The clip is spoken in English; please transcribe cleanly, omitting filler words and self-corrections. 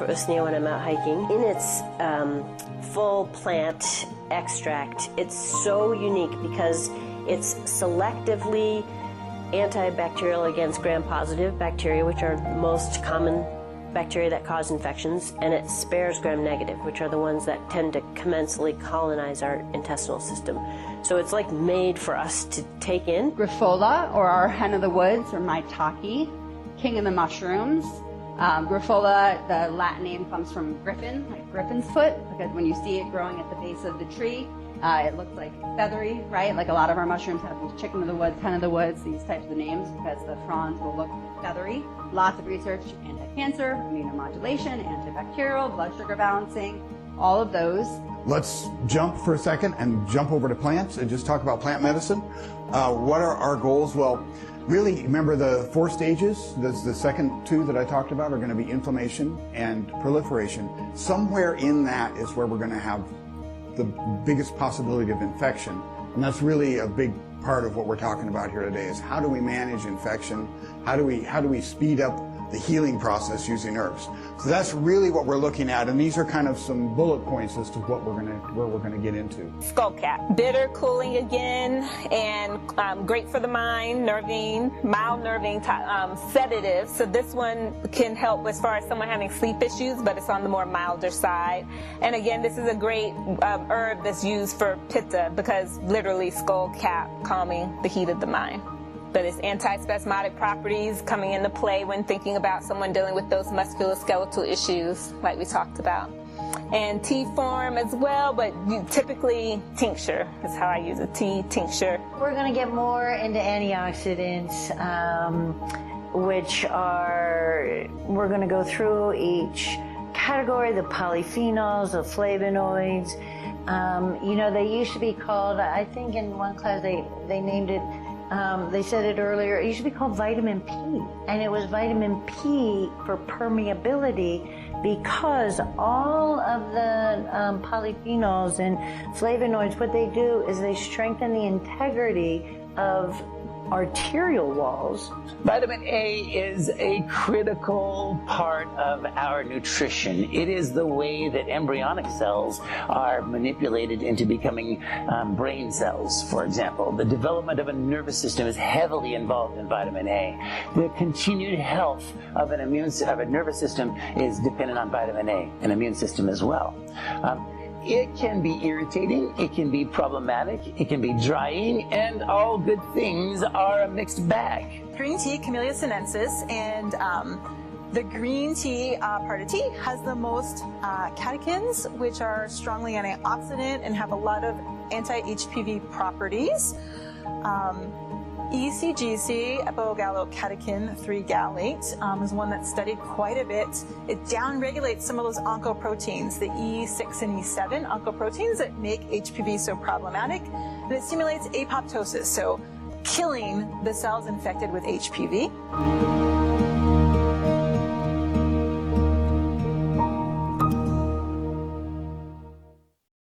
it with Sneha when I'm out hiking. In its full plant extract, it's so unique because it's selectively antibacterial against gram-positive bacteria, which are the most common bacteria that cause infections, and it spares gram-negative, which are the ones that tend to commensally colonize our intestinal system. So it's like made for us to take in. Grifola, or our hen of the woods, or maitake, king of the mushrooms. Grifola, the Latin name comes from griffin, like griffin's foot, because when you see it growing at the base of the tree, it looks like feathery, right? Like a lot of our mushrooms have these chicken of the woods, hen of the woods, these types of names, because the fronds will look feathery. Lots of research, anti-cancer, immunomodulation, antibacterial, blood sugar balancing, all of those. Let's jump for a second and jump over to plants and just talk about plant medicine. What are our goals? Well, really, remember the 4 stages? The second 2 that I talked about are going to be inflammation and proliferation. Somewhere in that is where we're going to have the biggest possibility of infection. And that's really a big part of what we're talking about here today, is how do we manage infection? How do we speed up the healing process using herbs? So that's really what we're looking at, and these are kind of some bullet points as to what where we're gonna get into. Skullcap, bitter, cooling again, and great for the mind, nervine, mild nervine, sedative. So this one can help as far as someone having sleep issues, but it's on the more milder side. And again, this is a great herb that's used for pitta, because literally skullcap, calming the heat of the mind. But its antispasmodic properties coming into play when thinking about someone dealing with those musculoskeletal issues like we talked about. And tea form as well, but typically tincture is how I use it, tea, tincture. We're going to get more into antioxidants, which are, we're going to go through each category, the polyphenols, the flavonoids. You know, they used to be called, I think in one class they named it, they said it earlier, it used to be called vitamin P. And it was vitamin P for permeability, because all of the polyphenols and flavonoids, what they do is they strengthen the integrity of arterial walls. Vitamin A is a critical part of our nutrition. It is the way that embryonic cells are manipulated into becoming brain cells, for example. The development of a nervous system is heavily involved in vitamin A. The continued health of a nervous system is dependent on vitamin A, an immune system as well. It can be irritating, it can be problematic, it can be drying, and all good things are a mixed bag. Green tea, Camellia sinensis, and the green tea part of tea has the most catechins, which are strongly antioxidant and have a lot of anti-HPV properties. ECGC, epigallocatechin 3-gallate, is one that's studied quite a bit. It downregulates some of those oncoproteins, the E6 and E7 oncoproteins that make HPV so problematic, and it stimulates apoptosis, so killing the cells infected with HPV.